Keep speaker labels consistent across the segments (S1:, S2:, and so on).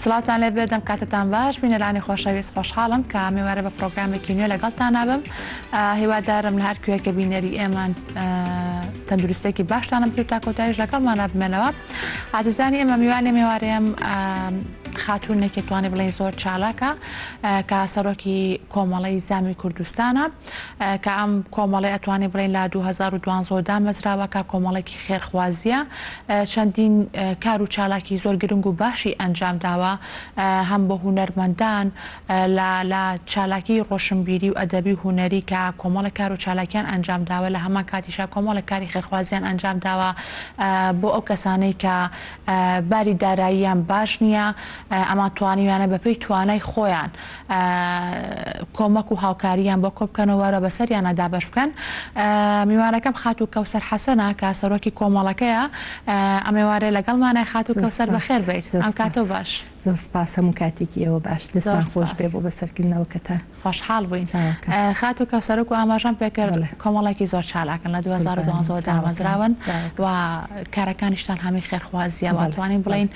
S1: سڵاتان لێ بێدەم کاتتان باش بینەرانی خۆشەویست خۆشحاڵم کە میوارە بە پرۆگرامێکی نوێ لەگەڵتان نابم هیوادارم لە هەر کوێکە بینەری ئێمان تەندروستێکی باشتانم پێ تا کۆتاییش لەگەڵمان بمێنەوە عزیزانی ئێمە میوانی میوارەیەم خاتوونێکی توانی بڵێن زۆر چالاکە کە سەرۆکی کۆمەڵەی زامی کوردستانە کە ئەم کۆمەڵی ئەتوانی بڵێن لە 2012 دامەزراوە کە کۆمەڵێکی خێرخوازیە چەندین کار و چالاکی زۆر گرنگ و باشی ئەنجام داوە هەم بۆ هونەرمەندان لە چالاکی ڕۆشنبیری و ئەدەبی و هونەری کە کۆمەڵی کار و چالاکیان ئەنجام داوە لە هەمان کاتیشا کۆمەڵی کاری خێرخوازیان ئەنجام داوە بۆ ئەو کەسانەی کە باری داراییان باش نییە ئەما توانیویانە بەپێی توانای خۆیان کۆمەک و هاوکاریان بۆ کۆبکەنەوەرە بەسەریانە دابش بکەن میوانەکەم خات و کەوسەر حەسەنە کە سەرۆکی کۆمەڵەکەیە ئەمێوارێ لەگەڵمانە خات و کەوسەر بەخێر بیت ئەم کاتۆ باش
S2: زۆر سپاس هەموو کاتێکی ئێوە باش دەستان خۆش بێ بۆ بەسەرکردنەوەکەتان
S1: خۆشحاڵ بووین خات و کەوسەرک و ئاماژەم پێکرد کۆمەڵێکی زۆر چالاکن لە 2012 دامەزراون و کارەکانیشتان هەمی خێرخوازیە واتوانین بڵین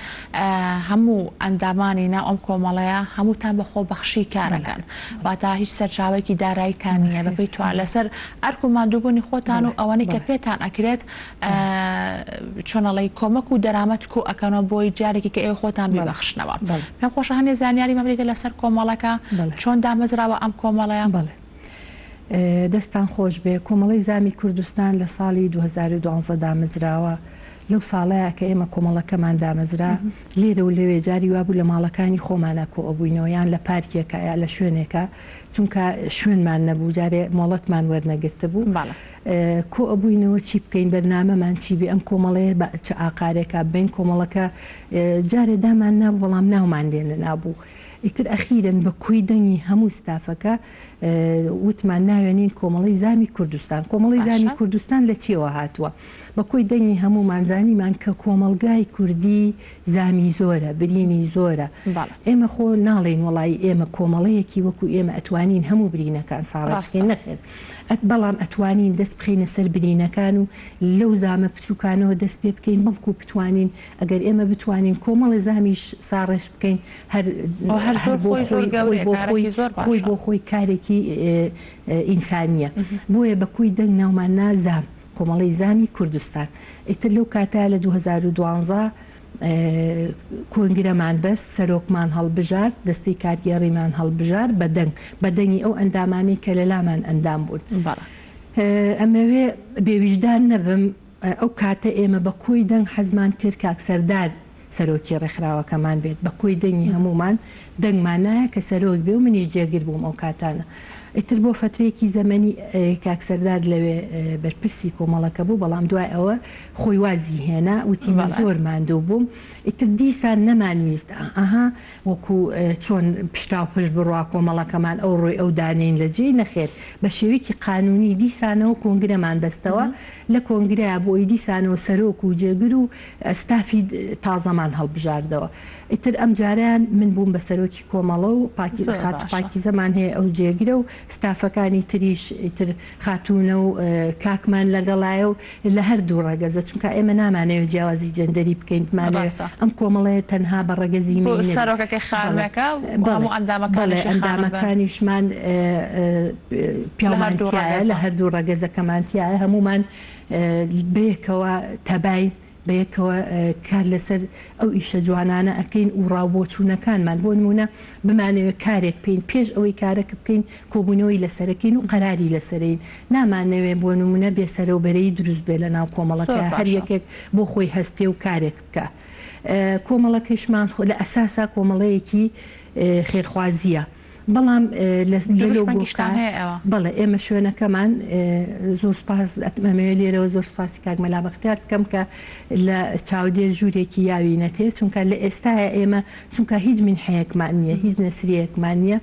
S1: هەموو ئەندامانی نا ئەم کۆمەڵەیە هەمووتان بە خۆبەخشی کارەکەن واتە هیچ سەرچاوێکی داراییتان نییە بەپێی توان لەسەر ئەرک و ماندووبوونی خۆتان و ئەوەنەی کە پێتان ئەکرێت چۆنەڵی کۆمەک و دەرامەت کو ئەکەنەوە بۆی جارێکی کە ئێوە خۆتان ببەخشنەوە پێم خۆشە هەندێک زانیاری مەبریتە لەسەر کۆمەڵەکە چۆن دامەزراوە ئەم کۆمەڵەیە
S2: دەستان خۆش بێ کۆمەڵەی زامی کوردستان لە ساڵی 2012 دامەزراوە لەو ساڵەیە کە ئێمە کۆمەڵەکەمان دامەزرا لێرە و لەوێ جاری وابوو لە ماڵەکانی خۆمانە کۆ ئەبووینەوە یان لە پارکێکە یا لە شوێنێکە چونکە شوێنمان نەبوو جارێ مۆڵەتمان وەرنەگرتە بوو کۆ ئەبووینەوە چی بکەین بەرنامەمان چی بێ ئەم کۆمەڵەیە چ ئاقارێکە بین کۆمەڵەکە جارێ دامان نابوو بەڵام ناومان لێنە نابوو ئیتر ئەخیرن بە کوی دەنگی هەموو ستافەکە وتمان ناوێنین کۆمەڵەی زامی کوردستان کۆمەڵەی زامی کوردستان لە چێوە هاتووە بە کوی دەنگی هەموومان زانیمان کە کۆمەلگای کوردی زامی زۆرە برینی زۆرە ئێمە خۆ ناڵێن وڵی ئێمە کۆمەڵەیەکی وەکو ئێمە ئەتوانین هەموو برینەکان ساڕاشکەین نەخێن بەڵام ئەتوانین دەست بخینە سەر برینەکان و لەو زامە پچووکانەوە دەست پێ بکەین بەڵکو بتوانین ئەگەر ئێمە بتوانین کۆمەڵی زامیش ساڕێش بکەین خۆی بۆ خۆی کارێکی ئینسانیە بۆیە بە کوی دەنگ ناومان نازام کۆمەڵەی زامی کوردستان ئیتر لەو کاتە لە 2012 کۆنگرەمان بەست سەرۆکمان هەڵبژار دەستی کارگێڕیمان هەڵبژار بە دەنگی ئەو ئەندامانی کە لەلامان ئەندام بوون ئەمەوێ بێویژدان نەبم ئەو کاتە ئێمە بە کوی دەنگ حەزمان کرد کاکسەردار سەرۆکی ڕێکخراوەکەمان بێت بە کوی دەنگی هەمومان دەنگمانایە کە سەرۆک بێ و منیش جێگر بووم ئەو کاتانە ئیتر بۆ فترێکی زەمەنی کاکسەردار لەوێ بەرپرسی کۆمەڵەکە بوو بەڵام دوای ئەوە خۆی وازی هێنا وتیمە زۆر ماندوو بووم ئیتر دیسان نەمانویست ئەها وەکو چۆن پشتا و پشت بڕوا کۆمەڵەکەمان ئەو ڕۆی ئەو دانین لە جێی نەخێت بە شێوەیەکی قانونی دیسانەوە کۆنگرەمان بەستەوە لە کۆنگرەیە بۆی دیسانەوە سەرۆک و جێگر و ئەستافی تازەمان هەڵبژاردەوە ئیتر ئەم جاریان من بووم بە سەرۆکی کۆمەڵە و پاکی زەمان هەیە ئەو جێگرە و ستافەکانی تریش ئیتر خاتوونە و کاکمان لەگەڵایە و لە هەردوو ڕەگەزە چونکە ئێمە نامانەوە جیاوازی جەندەری بکەین ئەم کۆمەڵەیە تەنها بە ڕەگەزی ئەندامەکانیشمان پیامانتیایە لە هەردوو ڕەگەزەکەمانتیایە هەمومان بەیەکەوە تەباین بەیەکەوە کار لەسەر ئەو ئیشە جوانانە ئەەکەین و ڕاوبۆچوونەکانمان بۆ نمونە بمانەوە کارێک بکەین پێش ئەوەی کارەکە بکەین کۆبوونەوەی لەسەرەکەین و قەراری لەسەرین نامانەوێ بۆ نمونە بێسەرەوبەرەی دروست بێ لە ناو کۆمەڵەکە هەر یەکێک بۆ خۆی هەستێ و کارێک بکە کۆمەڵەکەشمان لە ئەساسا کۆمەڵەیەکی خێرخوازیە بەڵام بەڵێ ئێمە شوێنەکەمان زۆر سپاس ئەمەوێت لێرەوە زۆر سپاسی کاکمەلا بەختیار بکەم کە لە چاودێر ژوورێکی یاوی نەتێت چونکە لە ئێستاە ئێمە چونکە هیچ من حەیەکمان نییە هیچ نەسریەکمان نییە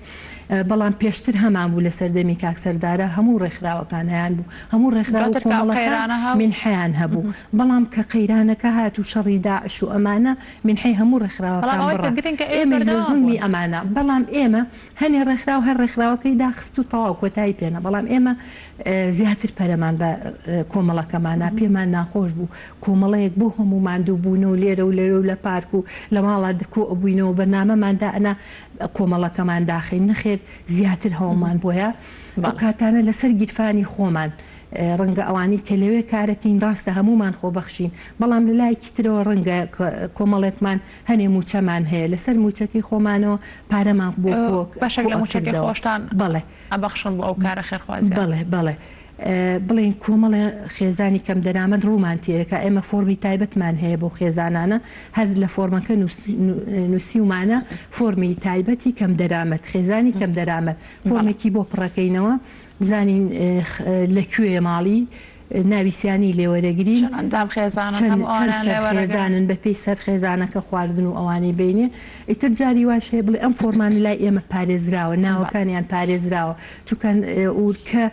S2: بەڵام پێشتر هەمان بوو لە سەردەمی کاکسەردارە هەموو ڕێکخراوەکان هەیان بوو هەموو ڕێکخراو کۆمەڵەکان منحەیان هەبوو بەڵام کە قەیرانەکە هات و شەڕی داعش و ئەمانە منحەی هەموو ڕێکخراوەکان ئێمەش لە زڵمی ئەمانە بەڵام ئێمە هەنێ ڕێکخراو هەر ڕێکخراوەکەی داخست و تەواو کۆتایی پێنە بەڵام ئێمە زیاتر پەرەمان بە کۆمەڵەکەمانە پێمان ناخۆش بوو کۆمەڵەیەک بۆ هەموو ماندوو بوون و لێرە و لەوێ و لە پارک و لە ماڵا دکۆ بووینەوە بەرنامەماندا ئەنا کۆمەڵەکەمان داخین نەخێر زیاتر هەوڵمان بۆیە ئەو کاتانە لەسەر گیرفانی خۆمان ڕەنگە ئەوانی کە لەوێ کارەکەین ڕاستە هەمومان خۆبەخشین بەڵام لە لایەکی ترەوە ڕەنگە کۆمەڵێکمان هەنێ موچەمان هەیە لەسەر موچەکەی خۆمانەوە پارەمان بۆ
S1: بەشێک لە موچەکەی خۆشتان
S2: بەڵێ
S1: ئەبەخشن بۆ ئەو کارە خێرخوازی
S2: بەڵێ بڵێن کۆمەڵە خێزانی کەم دەرامەت ڕوومانتیەکە ئێمە فۆرمی تایبەتمان هەیە بۆ خێزانانە هەر لە فۆرمەکە نووسیومانە فۆرمی تایبەتی کەم دەرامەت خێزانی کەم دەرامەت فۆرمێکی بۆ پڕەکەینەوە بزانین لەکوێ ماڵی ناویسیانی لێوەرەگرین خێزانن بە پێی سەر خێزانەکە خواردن و ئەوانی بینێ ئیتر جاری واش هەیە بڵێ ئەم فۆرمانی لای ئێمە پارێزراوە ناوەکانیان پارێزراوە چونکە کە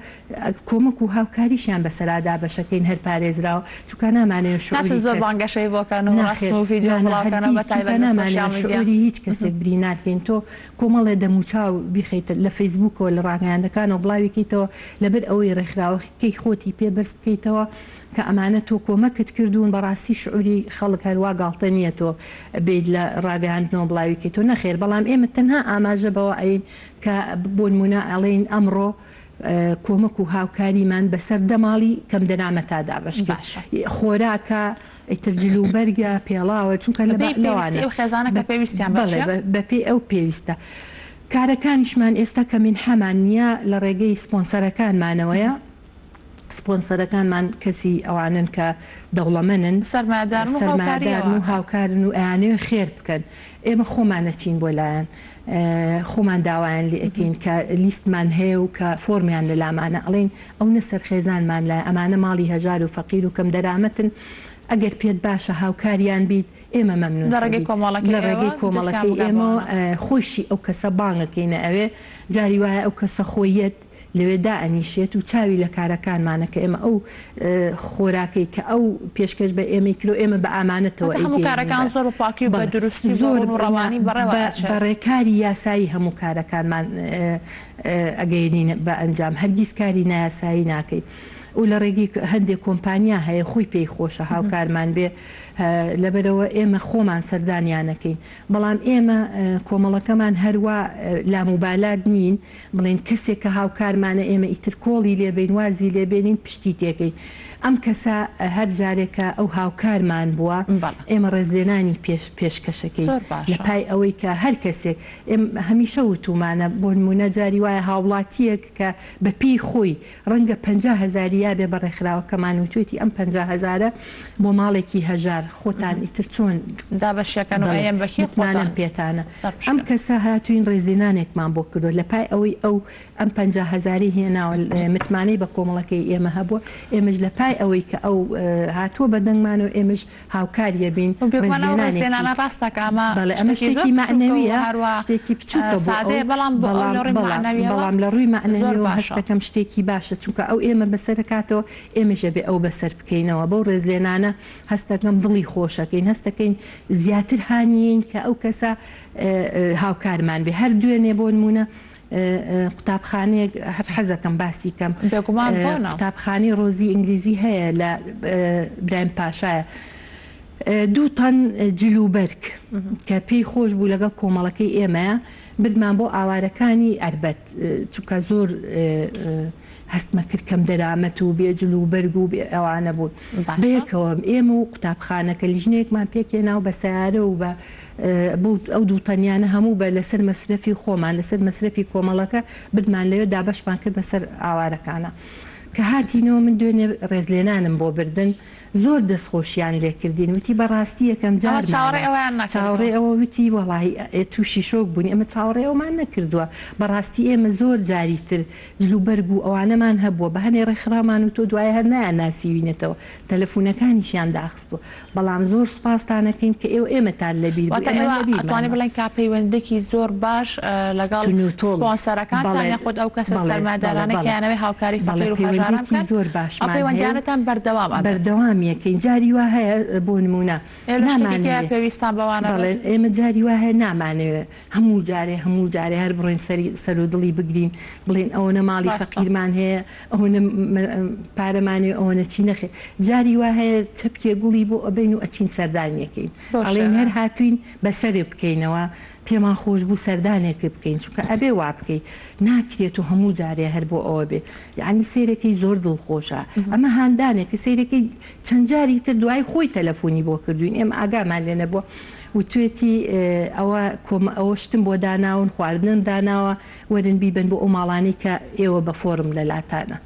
S2: کۆمەک و هاوکاریشیان بەسەرادا بەشەکەین هەر پارێزراوە چونکە نامانێت
S1: زۆر بانگەشەی
S2: شعوری هیچ کەسێک بری ناکەین تۆ کۆمەڵێ دەموچاو بیخیتە لە فەیسبوکەوە لە ڕاگەیاندەکانەوە بڵاویکەیتەوە لەبەر ئەوەی ڕێکخراوەکەی خۆتی پێبرز بکەیتەوە کە ئەمانە تۆ کۆمەکت کردوون بەڕاستی شعوری خەڵک هەروە گاڵتە نییە تۆ بێت لە ڕاگەاندنەوە بڵاویکەیتەوە نەخێر بەڵام ئێمە تەنها ئاماژە بەوە ئەین کە بۆ نمونە ئەڵێن ئەمڕۆ کۆمەک و هاوکاریمان بەسەر دەماڵی کەم دەرامەتادا بەشکە خۆراکە ئیترجل و بەرگە پێڵاوە چونکە لەوانە
S1: خێزانەکە پێویستیان
S2: بەپێی ئەو پێویستە کارەکانیشمان ئێستا کە من هەمان نییە لە ڕێگەی سپۆنسەرەکانمانەوەیە سپۆنسەرەکانمان کەسی ئەوانن کە دەوڵەمەنن سەرمادارن و هاوکارن و ئەیانەوە خێر بکەن ئێمە خۆمانەچین بۆ لایەن خۆمان داوایان لێ ئەەکەین کە لیستمان هەیە و کە فۆرمیان لە لامانە ئەڵێن ئەو نەسەر خێزانمان لای ئەمانە ماڵی هەژار و فەقیر و کەم دەرامەتن ئەگەر پێت باشە هاوکاریان بیت ئێمە مەمنون
S1: لە ڕێگەی
S2: کۆمەڵەکەی ئێمە خۆشی ئەو کەسە بانگەکەینە ئەوێ جاری وایە ئەو کەسە خۆیەت لەوێدا ئەنیشێت و چاوی لە کارەکانمانە کە ئێمە ئەو خۆراکەی کە ئەو پێشکەش بە ئێمە کرۆ ئێمە بە ئامانەتەوە
S1: کارەکان زۆر پاکی بە دروستی
S2: زۆر ڕەوانی بەڕێکاری یاسایی هەموو کارەکانمان ئەگەینین بە ئەنجام هەرگیز کاری نایاسایی ناکەیت و لە ڕێگی هەندێک کۆمپانیا هەیە خۆی پێی خۆشە هاوکارمان بێ لەبەرەوە ئێمە خۆمان سەردانیانەکەین بەڵام ئێمە کۆمەڵەکەمان هەروە لاموبالات نین بڵێن کەسێک کە هاوکارمانە ئێمە ئیتر کۆڵی لێبین وازی لێبێنین پشتی تێکەین ئەم کەسە هەر جارێکە ئەو هاوکارمان بووە ئێمە ڕێزلێنانی پێشکەشەکەی لە پای ئەوەی کە هەر کەسێک هەمیشە وتومانە بۆ نمونە جاری وایە هاوڵاتیەک کە بە پێی خۆی ڕەنگە 50,000 بێ بە ڕێکخراوەکەمان وتوێتی ئەم 50,000 بۆ ماڵێکی هەژار خۆتان ئیتر چۆن دابەشەکەنم پێتانە ئەم کەسە هاتوین ڕێزلێنانێکمان بۆ کردو لە پای ئەوەی ئەو ئەم 50,000 هێناوە متمانەی بە کۆمەڵەکەی ئێمە هەبووە ئێمەش لە پای ئەوەی کە ئەو هاتووە بەدەنگمانەوە ئێمەش هاوکاریە بین ئەمە شتێکی معنەویە شتێکی بچووکە بەڵام لە ڕووی معنەویەوە هەستەکەم شتێکی باشە چونکە ئەو ئێمە بەسەرکاتەوە ئێمەژە بێ ئەو بەسەر بکەینەوە بەو ڕێزلێنانە هەستەکەم دڵی خۆشەکەین هەستەکەین زیاتر هاانیین کە ئەو کەسە هاوکارمان بێ هەر دوێنێ بۆ نمونە قوتابخانەیەک هەر حەزەکەم باسی کەم قوتابخانەی ڕۆزی ئینگلیزی هەیە لە برایم پاشایە 2 تەن جلوبەرگ کە پێی خۆش بوو لەگەڵ کۆمەڵەکەی ئێمەیە بردمان بۆ ئاوارەکانی ئەربەت چونکە زۆر هەستمە کرد کەم دەرامەت و بێجل و بەرگ و ئەوانە بوون بەیەکەوە ئێمە و قوتابخانەکە لیژنەیەکمان پێکێنا و بە سیارە و بە ئەو دوو تەنیانە هەموو بە لەسەر مەسرەفی خۆمان لەسەر مەسرەفی کۆمەڵەکە بردمان لەوێ دابەشمان کرد بەسەر ئاوارەکانە کە هاتینەوە من دوێنێ ڕێزلێنانم بۆ بردن زۆر دەستخۆشیان لێکردین وتی بەڕاستی یەکەم جار چاوەڕێ ئەوە وتی وەڵی تووشی شۆک بوونی ئەمە چاوەڕێەوەمان نەکردووە بەڕاستی ئێمە زۆر جاریتر جلوبەرگ و ئەوانەمان هەبووە بە هەنێ ڕێکخرامان و تۆ دوای هەر ناسیوینێتەوە تەلەفۆنەکانیشیان داخستووە بەڵام زۆر سوپاسانەکەین کە ئێمەتان لەبیر
S1: ئەتوانێت بڵێن کا پەیوەندێکی زۆر باش لەگەڵ سپۆنسەرەکانتان یاخود ئەو کەسە سەرمایه‌دارانە کەیانەوەی هاوکاری فەقیر و هەژاران
S2: زۆر باشمان
S1: پەیوەندیانتان
S2: بەردەوامیەکەین جاری وا هەیە بۆ نمونە
S1: پێویستان بەوانە
S2: ئێمە جاری وا هەیە نامانەوێت هەموو جارێ هەر بڕۆین سەر و دڵی بگرین بڵێن ئەوەنە ماڵی فەقیرمان هەیە ئەوەنە پارەمانێ ئەوەنە چی نەخێ جاری وا هەیە چەپکێ گوڵی بۆ ئەبین و ئەچین سەردانیەکەین ئەڵێن هەر هاتوین بەسەرێ بکەینەوە پێمان خۆش بوو سەردانێکی بکەین چونکە ئەبێ وا بکەیت ناکرێت و هەموو جارێ هەر بۆ ئەوە بێ یعنی سیرەکەی زۆر دڵخۆشە ئەمە هاندانێکە سیرەکەی چەند جاری تر دوای خۆی تەلەفۆنی بۆ کردوین ئێمە ئاگامان لێ نەبووە و توێتی ئەوە شتم بۆ داناون خواردنم داناوە وەرن بیبن بۆ ئەو ماڵانی کە ئێوە بە فۆرم لەلاتانە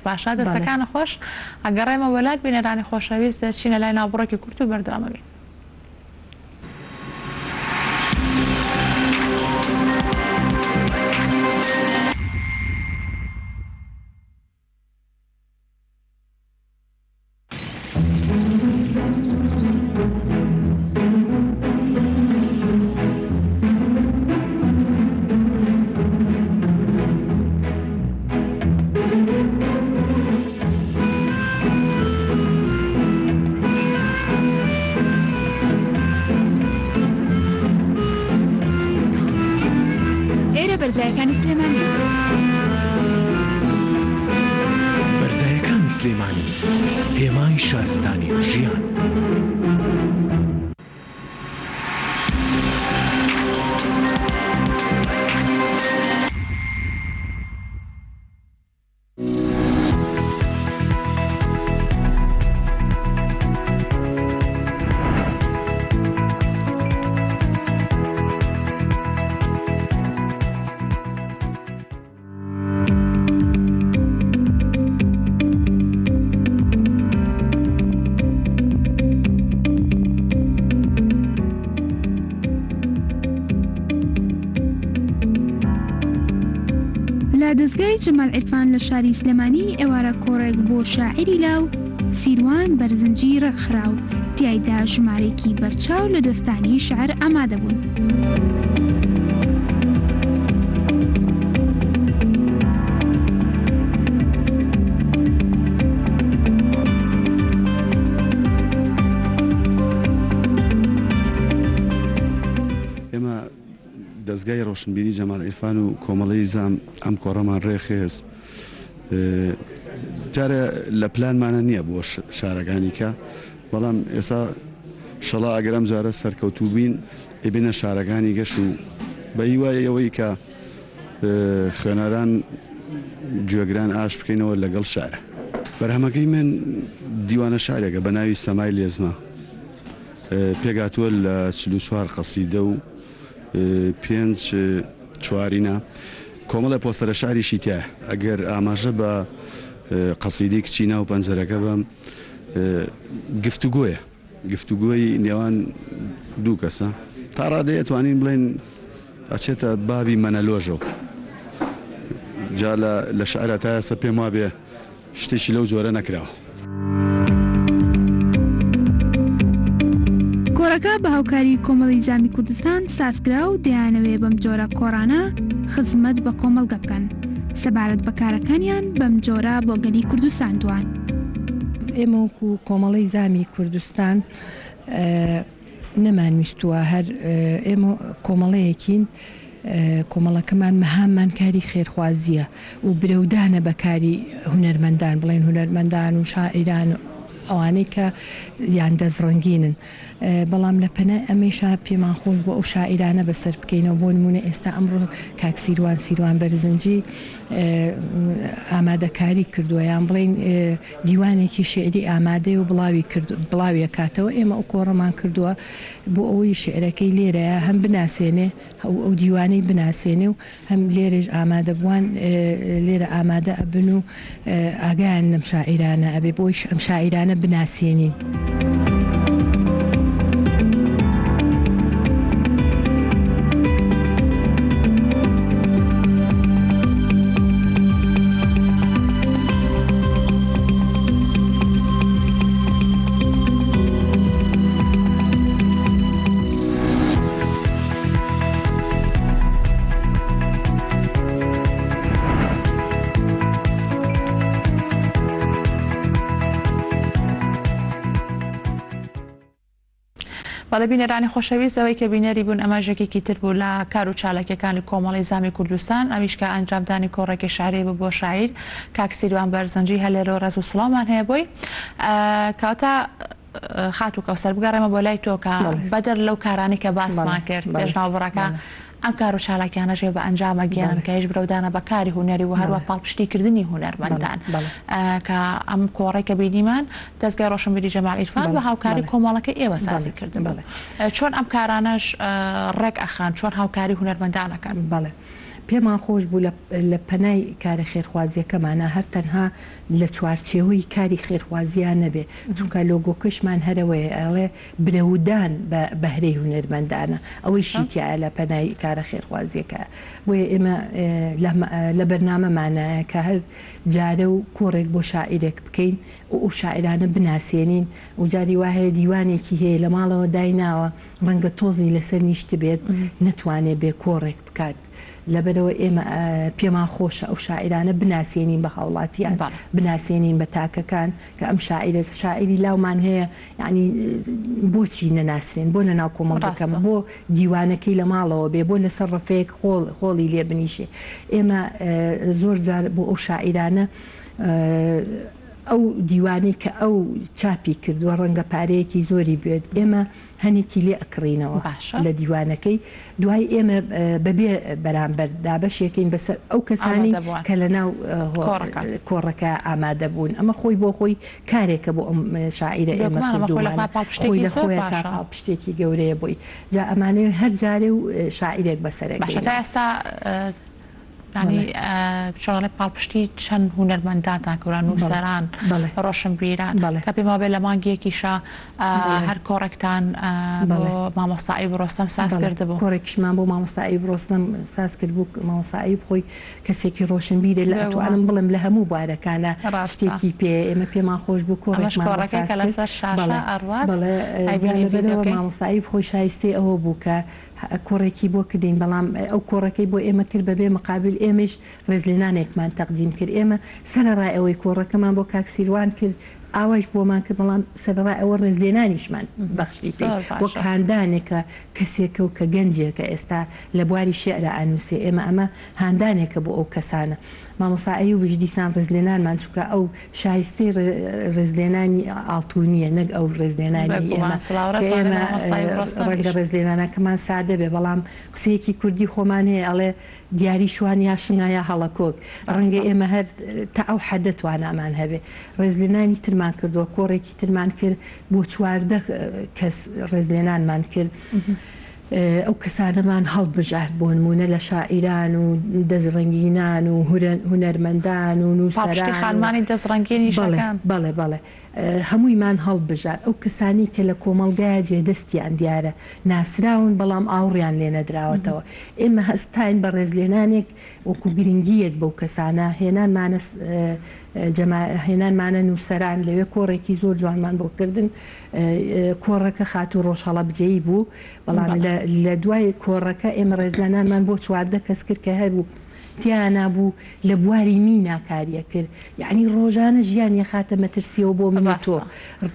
S1: باشا دەستەکانە خۆش ئەگەڕێمە وەلات بینەرانی خۆشەویست دەچینە لای ناوبڕێکی کورت و بەردەوامەبین.
S3: بەرزایەکانی سلێمانی
S4: بەرزایەکانی سلێمانی هێمای شارستانی ژیان
S3: دەستگای جەمال عیرفان لە شاری سلێمانی ئێوارە کۆڕێک بۆ شاعری لاو سیروان بەرزنجی ڕێکخراو تیایدا ژمارێکی بەرچاو لە دۆستانی شعر ئامادە بوون.
S5: دەستگای ڕۆشنبیری جەمال عیرفان و کۆمەڵەی زام ئەم کۆڕەمان ڕێخێز جارە لە پلانمانە نییە بۆ شارەکانی کە بەڵام ئێستا شەڵا ئەگەر ئەم جارە سەرکەوتوو بین ئێبێنە شارەکانی گەشت و بە هیوای ئەوەی کە خوێنەران گوێگران ئاش بکەینەوە لەگەڵ شارە. بەرهەمەکەی من دیوانە شارێکە بە ناوی سەمای لێزمە پێگاتووە لە 44 قەسیدە و 5 چوارینە کۆمەڵە پۆستەرە شاریشی تایە ئەگەر ئاماژە بە قەسیدەی کچی ناو پەنجەرەکە بەم گفتوگۆی نێوان دوو کەسە تا ڕادەیە توانین بڵێن ئەچێتە بابی مەنەلۆژەوە جا لە شعرە تا ئێستا پێم وابێ شتێکی لەو جۆرە نەکراوە.
S3: کۆڕەکە بە هاوکاری کۆمەڵی زامی کوردستان سازکرا و دەیانەوێ بەم جۆرە کۆڕانە خزمەت بە کۆمەڵگە بکەن سەبارەت بەکارەکانیان بەم جۆرە بۆ گەلی کوردستان دوان.
S2: ئێمە وەکو کۆمەڵەی زامی کوردستان نەمانویستووە هەر ئێمە کۆمەڵەیەکین کۆمەڵەکەمان مەهاممان کاری خێرخوازیە و برەودانە بەکاری هونەرمەندان بڵێن هونەرمەندان و شاعیران ئەوانەی کە یان دەزڕەنگینن بەڵام لە پەنە ئەمەیشا پێمان خۆش بۆ ئەو شاعیرانە بەسەر بکەینەوە بۆ نمونە ئێستا ئەمڕۆ کاک سیروان بەرزنجی ئامادەکاری کردووە یان بڵێن دیوانێکی شعری ئامادەی و بڵاویە کاتەوە ئێمە ئەو کۆڕەمان کردووە بۆ ئەوەی شعرەکەی لێرەیە هەم بناسێنێ ئەو دیوانەی بناسێنێ و هەم لێرەش ئامادە بووان لێرە ئامادە ئەبن و ئاگیان لەم شاعیرانە ئەبێ بۆی ئەم شاعیرانە بناسیێنین.
S1: بەڵێ بینەرانی خۆشەویستەوەی کە بینەری بوون ئەماژێکێکی تر بوو لە کار و چالاکیەکانی کۆمەڵەی زامی کوردستان ئەمیشکە ئەنجامدانی کۆڕێکی شعری بوو بۆ شاعیر کاک سیروان بەرزەنجی هەلێرە و ڕێز و سڵامان هەیە بۆی کەواتە خات و کەوسەر بگەڕێمە بۆ لای تۆ کە بەدەر لەو کارانی کە باسمان کرد پێشناوبڕەکە ئەم کار و چالاکیانەژێ بە ئەنجامە گەێنن کە هیچ برەودانە بە کاری هوەری و هەروە پاڵپشتیکردنی هوەرمەندان کە ئەم کۆڕێکە بینیمان دەستگای ڕۆشنبیری جەمال عیرفان بە هاوکاری کۆمەڵەکە ئێوە سازی کردن چۆن ئەم کارانەش ڕێک ئەخان چۆن هاوکاری هوەرمەندانەکەن
S2: بەڵێ پێمان خۆش بوو لە پەنای کارە خێرخوازیەکەمانە هەر تەنها لە چوارچێوەی کاری خێرخوازیان نەبێ چونکە لۆگۆکەشمان هەرەوەیە ئەڵێ برەودان بە بەهرەی هونەرمەندانە ئەوەی شیتیایە لە پەنای کارە خێرخوازیەکە بۆیە ئێمە لە بەرنامەمانایە کە هەر جارە و کۆڕێک بۆ شاعیرێک بکەین و شاعرانە بناسیێنین و جاری وهەیە دیوانێکی هەیە لە ماڵەوە دایناوە ڕەنگە تۆزی لەسەر نیشت بێت نەتوانێت بێ کۆڕێک بکات لەبەرەوە ئێمە پێمان خۆشە ئەو شاعرانە بناسیێنین بە هاوڵاتیان بناسیێنین بە تاکەکان کە ئەم شاعری لاومان هەیە یعنی بۆچی نەناسرێن بۆ لە ناو کۆمەڵەکەم بۆ دیوانەکەی لە ماڵەوە بێ بۆ لەسەر ڕفەیەک خۆڵی لێ بنیشێ ئێمە زۆر جار بۆ ئەو شاعرانە ئەو دیوانی کە ئەو چاپی کردووە ڕەنگە پارەیەکی زۆری بێت ئێمە هەنێکی لێ ئەکڕینەوە لە دیوانەکەی دوای ئێمە بەبێ بەرامبەر دابەشێکین بەسەر ئەو کەسانی کە لە ناو کۆڕەکە ئامادە بوون ئەمە خۆی بۆ خۆی کارێکە بۆ ئەم شاعیرە ئێمە کردووانە خۆی لە خۆیەکە پشتێکی گەورەیە بۆی جا ئەمانەیە هەر جارێ و شاعیرێک بەسەرێک
S1: ئێستا ینی چۆڵە پاڵپشتی چەند هوەرمەنداتان کەوران نووسەران ڕۆشنبیران کە پێما بێت لە مانگیەکیشە هەر کۆڕێکتان بۆ مامۆستایی بڕۆستەم ساز کردبوو
S2: کۆڕێکیشمان بۆ مامۆستایی بڕۆستەم ساز کرد بوو مامۆستایی بخۆی کەسێکی ڕۆشنبیرێ لە ئەتوانم بڵم لە هەموو بوارەکانە شتێکی پێ ئێمە پێمان خۆش بوو
S1: کۆڕێکەکە لەسەر شاشە ئەڕوات
S2: مامۆستایی بخۆی شایستەی ئەوە بوو کە کۆڕێکی بۆ کردین بەڵام ئەو کۆڕەکەی بۆ ئێمە کرد بەبێ مقابل ئێمەش ڕێزلێنانێکمان تەقدیم کرد ئێمە سەرەڕای ئەوەی کۆڕەکەمان بۆ کاک سیروان کرد ئاواش بۆمان کرد بەڵام سەرڕای ئەوە ڕێزلێنانیشمان بەخشی پێ وەک هاندانێکە کەسێکە و کە گەنجێکە ئێستا لە بواری شێعرە ئەنووسێ ئێمە ئەمە هاندانێکە بۆ ئەو کەسانە مامۆسایی و وجدیسان ڕێزلێنانمان چووکە ئەو شایستەی ڕێزلێنانی ئاڵتونیە نەک ئەو ڕێزلێنانی ئێمە ڕەنگە ڕێزلێنانەکەمان سادە بێ بەڵام قسەیەکی کوردی خۆمان هەیە ئەڵێ دیاری شوان یا شنگایە هەڵەکۆک ڕەنگە ئێمە هەر تا ئەو حەدە توانامان هەبێ ڕێزلێنانی ترمان کردووە کۆڕێکی ترمان کرد بۆ 14 کەس ڕێزلێنانمان کرد ئەو کەسانەمان هەڵبژارد بۆ نمونە لە شاعیران و دەزڕەنگینان و هوەرمەندان و نووسەران
S1: خانمانی دەزڕەنگینیشەکان
S2: بەڵێ هەموویمان هەڵبژار ئەو کەسانی کە لە کۆمەڵگایە جێدەستیان دیارە ناسراون بەڵام ئاوڕیان لێ نەدراوەتەوە ئێمە هەستاین بە ڕێزلێنانێک وەکو گرنگیەک بەو کەسانە هێنانمانە نووسەران لەوێ کۆڕێکی زۆر جوانمان بۆ کردن کۆڕەکە خات و ڕۆژهەڵە بجێی بوو بەڵام لە دوای کۆڕەکە ئێمە ڕێزلێنانمان بۆ 14 کەس کرد کە هەبوو تیانە بوو لە بواری میناکاریە کرد یعنی ڕۆژانە ژیانی خاتە مەترسیەوە بۆ من تۆ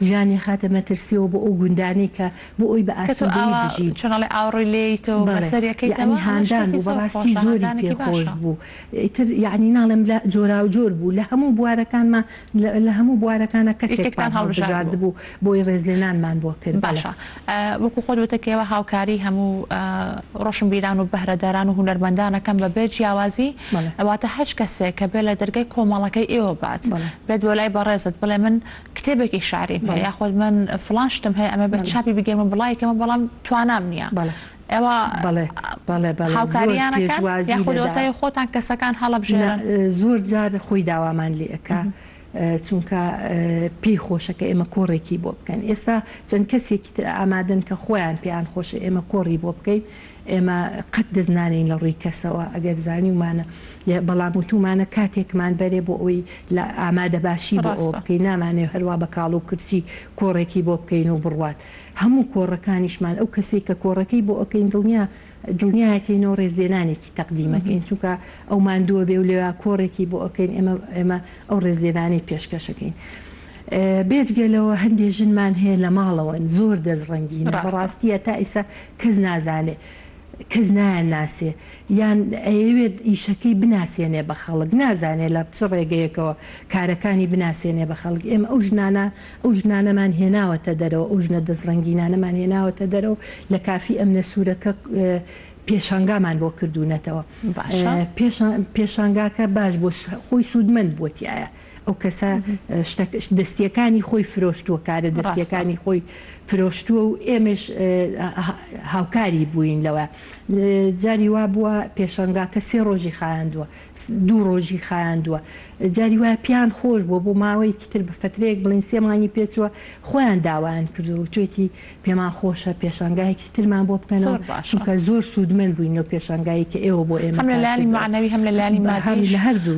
S2: ژیانی خاتە مەترسیەوە بۆ ئەو گوندانەی کە بۆ ئەوی بە ئاسوودەیی بژین
S1: چۆنەڵێ ئاوڕۆی لێیتەوە
S2: بەسەریەکەی هاندان بوو بەڕاستی زۆری پێخۆش بوو ئیتر یعنی ناڵێم لە جۆرا و جۆر بوو لە هەموو بوارەکانمان لە هەموو بوارەکانە کەسێکتان هەڵبژارد بوو بۆی ڕێزلێنانمان بۆ کرد
S1: باشە وەکو خۆت وتەکەوە هاوکاری هەموو ڕۆشنبیران و بەهرەداران و هوەرمەندانەکەم بەبێ جیاوازی ئەواتە هەچ کەسێک کە بێت لە دەرگای کۆمەڵەکەی ئێوە بات بێت بۆ لای بەڕێزت بڵێ من کتێبێکی شعری هەیە یاخۆت من فڵان شتم هەیە ئەمە بێت چاپی بگەێمە بڵایەکەمە بەڵام توانام نییە ئێوە هاوکاریانەکە یاخودۆتای خۆتان کەسەکان هەڵەبژێرن
S2: زۆر جار خۆی داوامان لێەکە چونکە پێی خۆشەکە ئێمە کۆڕێکی بۆ بکەن. ئێستا چەند کەسێکی تر ئامادەن کە خۆیان پێیان خۆشە ئێمە کۆڕی بۆ بکەین، ئێمە قەت دەزنانین لە ڕووی کەسەوە ئەگەر زانیومانە بەڵام وتومانە کاتێکمان بەرێ بۆ ئەوی لە ئامادە باشی بۆ ئەوە بکەین، نامانێ هەروە بە کاڵ و کرچی کۆڕێکی بۆ بکەین و بڕوات. هەموو کۆڕەکانیشمان ئەو کەسێک کە کۆڕەکەی بۆ ئەەکەین دڵنیاکەینەوە ڕێزلێنانێکی تەقدیمەکەین، چونکە ئەو ماندووە بێ و لێوا کۆڕێکی بۆ ئەەکەین ئێمە ئەو ڕێزلێنانی پێشکەشەکەین. بێجگەلەوە هەندێک ژنمان هەیە لە ماڵەوە زۆر دەستڕەنگینە، بەڕاستیە تا ئیسا کەس نازانێ، کەس نایان ناسێ، یان ئەوێت ئیشەکەی بناسیێنێ بە خەڵک، نازانێت لە چ ڕێگەیەکەوە کارەکانی بناسیێنێ بە خەڵک. ئێمە ئەو ژنانەمان هێناوەتە دەرەوە، ئەو ژنە دەستڕەنگینانەمان هێناوەتە دەرەوە لە کافی ئەم نەسوورەکە پێشانگامان بۆ کردوونەتەوە. پێشانگاکە باش بۆ خۆی سوودمەند بۆتیایە، ئەو کەسە دەستیەکانی خۆی فرۆشتووە، کارە دەستیەکانی خۆی فرۆشتووە و ئێمەش هاوکاری بووین لەوە. جاری وا بووە پێشەنگاکە 3 ڕۆژی خایاندووە، 2 ڕۆژی خایاندووە، جاری وایە پیان خۆش بووە بۆ ماوەیەکی تر بە فترەیەک بڵین 3 مانگی پێچووە خۆیان داوایان کردو و توێتی پێمان خۆشە پێشەنگایەکی ترمان بۆ بکەنەوە، چونکە زۆر سوودمەند بووین لەو پێشەنگایی کە ئێوە بۆ ئێمە
S1: هەم لە لایانی معنەوی هەم لە لایانی مادی
S2: لە هەردوو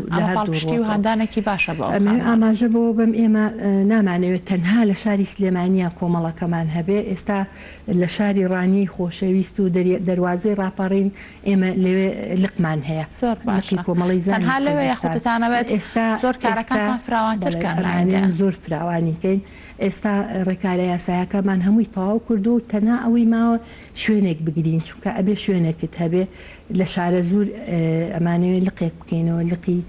S1: و هەندانێکی باشە بۆ
S2: ئاماژە بەوە بەم ئێمە نامانەوێت تەنها لە شاری سلێمانیە کۆمەڵەکەمان هەبێ. ئێستا لە شاری ڕانی خۆشەویست و دەواازەی ڕاپەڕین ئێمە لەوێ لقمان هەیە، کۆمەڵی
S1: زانها لەوێ یاخودتانەوێت ئێستا زۆر کارەکان فراوانترکان
S2: زۆر فراوانیکەین. ئێستا ڕێکارە یاسایەکەمان هەمووی تەواو کردو و تەنها ئەوەی ماوە شوێنێک بگرین، چونکە ئەبێ شوێنێکت هەبێ لە شارە زۆر ئەمانەوێت لقێک بکەینەوە، لقی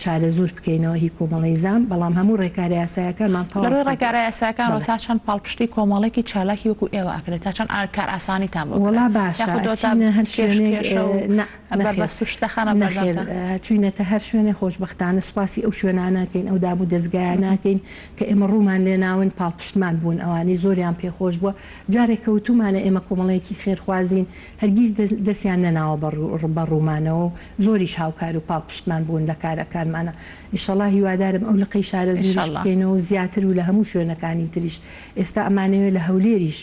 S2: شارە زۆر بکەینەوە هی کۆمەڵی زام، بەڵام هەموو ڕێکارە یاسایەکانمان
S1: تەواو ڕێکارە یاسایەکانەوە تا چەند پاڵپشتی کۆمەڵێکی چالاکی وەکو ئێوە ئەکرێت تا چەند کار ئاسانیتان بۆ
S2: وڵا باشە هەر شوێنێک چوینەتە هەر شوێنێ خۆشبەختانە سوپاسی ئەو شوێناناکەین، ئەو دابوو دەستگایە ناکەین کە ئێمە ڕوومان لێ ناون پاڵپشتمان بوون، ئەوانی زۆریان پێخۆش بووە. جارێک کەوتومانە ئێمە کۆمەڵەیەکی خێرخوازین هەرگیز دەستیان نەناوە بە ڕوومانەوە، زۆریش هاوکار و پاڵپشتمان بوون لە کارەکانمانە. ئیشەڵا هیوادارم ئەو لقەی شارە زۆریش بکەینەوە زیاتر و لە هەموو شوێنەکانی تریش. ئێستا ئەمانەوێت لە هەولێریش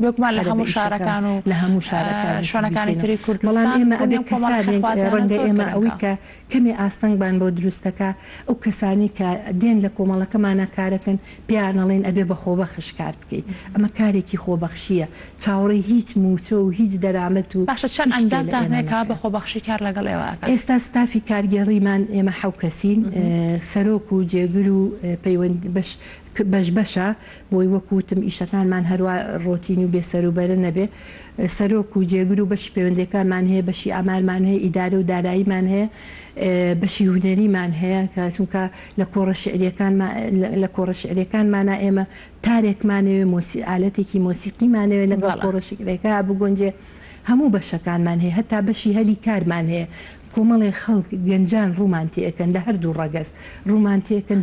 S1: بێکمان لە هەموو شارەکان و
S2: لە هەموو شارەکان
S1: شوێنەکانی تری کوردستان.
S2: بەڵام ئێمە ئەبێ کەسانێک ڕەنگە ئێمە ئەوەی کە کەمێ ئاستەنگبان بۆ دروستەکە ئەو کەسانی کە دێن لە کۆمەڵەکەمانە کارەکەن پیانەڵێن ئەبێ بە خۆبەخش کار بکەیت. ئەمە کارێکی خۆبەخشیە، چاوەڕێی هیچ موچە و هیچ دەرامەت و
S1: باشە چەند ئەندامتانێکا بە خۆبەخشی کار لەگەڵ ئێوە.
S2: ئێستا ستافی کارگەڕیمان ئێمە 7 کەسین، سەرۆک و جێگر و پەیوەند بەشە بۆی وەکوتم ئیشەکانمان هەروە ڕۆتین و بێسەروبەرە نەبێ. سەرۆک و جێگر و بەشی پەیوەندەکانمان هەیە، بەشی ئامارمان هەیە، ئیدارە و داراییمان هەیە، بەشی هونەریمان هەیە کە چونکە لە کۆڕە شعرەکانمانە ئێمە تارێکمانەوێ ئالەتێکی مۆسیقیمانەوێ لەگەڵ کۆڕە شعرەکە بگۆنجێ، هەموو بەشەکانمان هەیە، هەتا بەشی هەلی کارمان هەیە. کۆمەڵی خەڵک گەنجان ڕوومانتیەکەن لە هەردوو ڕەگەز ڕوومانتیەکەن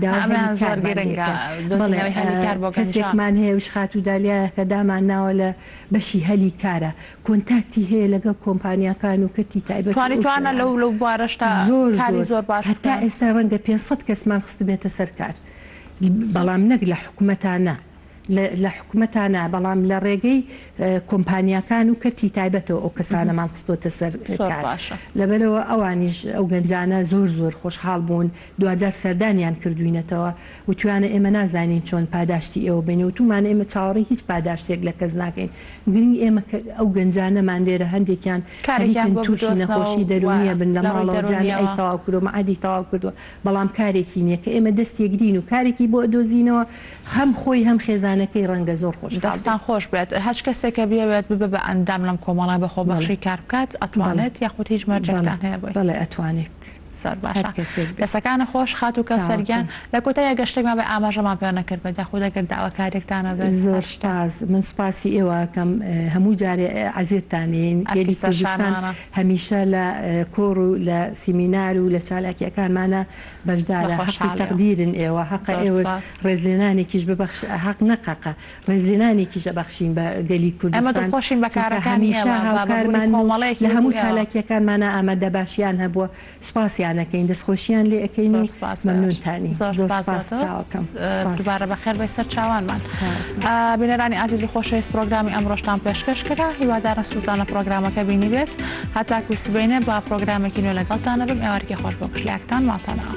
S2: کەسێکمان هەیە وش خاتوودالیایە کە دامان ناوە لە بەشی هەلی کارە، کۆنتاکتی هەیە لەگەڵ کۆمپانیاکان و کەتی
S1: تایبەتوانە لەو بوارەشتا زۆر باش
S2: هەتا ئێستا ڕەنگە 500 کەسمان خستبێتە سەرکار، بەڵام نەک لە حکوومەتانە لە حکوومەتانە، بەڵام لە ڕێگەی کۆمپانیاکان و کەتی تایبەتەوە ئەو کەسانەمان خستۆتە سەر کار. لەبەرەوە ئەوانیش ئەو گەنجانە زۆر خۆشحاڵ بوون، دوجار سەردانیان کردوینەتەوە و توانە ئێمە نازانین چۆن پاداشتی ئێوە بینێ و تومانە ئێمە چاوەڕی هیچ پاداشتێک لە کەس ناکەین. گرنگ ئێمە ئەو گەنجانەمان لێرە هەندێکیان خەریکن تووشی نەخۆشی دەرونیە بن لە ماڵەوە جانە ئەی تەواو کردو مەعادی تەواو کردووە، بەڵام کارێکی نییە کە ئێمە دەستێگرین و کارێکی بۆ دۆزینەوە، هەم خۆی هەم خێزانەکەی ڕەنگە زۆر خۆش
S1: دەستان خۆش بێت. هەچ کەسێکە بێت ببە بە ئەندام لەم کۆمەڵای بە خۆبەخشی کار بکات ئەتوانێت یاخود هیچ مەرجەکان هەیە بۆی؟
S2: بەڵێ ئەتوانێت.
S1: سەر باشە دەسەکانە خۆش خات و کەوسەریان لە کۆتایە گەشتێکمان بە ئاماژەمان پێ نەکرد بە داخودەگەر داواکارێکتانە بێت.
S2: زۆر سپاس، من سپاسی ئێوەکەم هەموو جارێ عەزیزتانین. گەلی کوردستان هەمیشە لە کۆڕ و لە سیمینار و لە چالاکیەکانمانە بەشدارە، حەقی تەقدیرن ئێوە، حەقە ئێوەش ڕێزلێنانێکیش ببەخش، حەق نەقەقە ڕێزلێنانێکیش ئەبەخشین بە گەلی کوردستان.
S1: ئەمە دڵخۆشین بە کارەکانی
S2: هەمیشە هاوکارمان لە هەموو چالاکیەکانمانە ئامادە باشیان هەبووە. سپاسی گیانەکەین دەستخۆشییان لێ ئەەکەین و مەمنونتانی
S1: زۆر سپاس چاوەکەم دووبارە بەخێر بەی سەر چاوانمان بینەرانی ئازیزی خۆشەویست پرۆگرامی ئەمڕۆشتان پێشکەشکرا هیوادارە سوودانە پرۆگرامەکە بینی بێت هەتاکو سبەینە با پرۆگرامێکی نوێ لەگەڵتانە بم ئێوارکی خۆش بۆ پشلایەکتان ماتانەوە.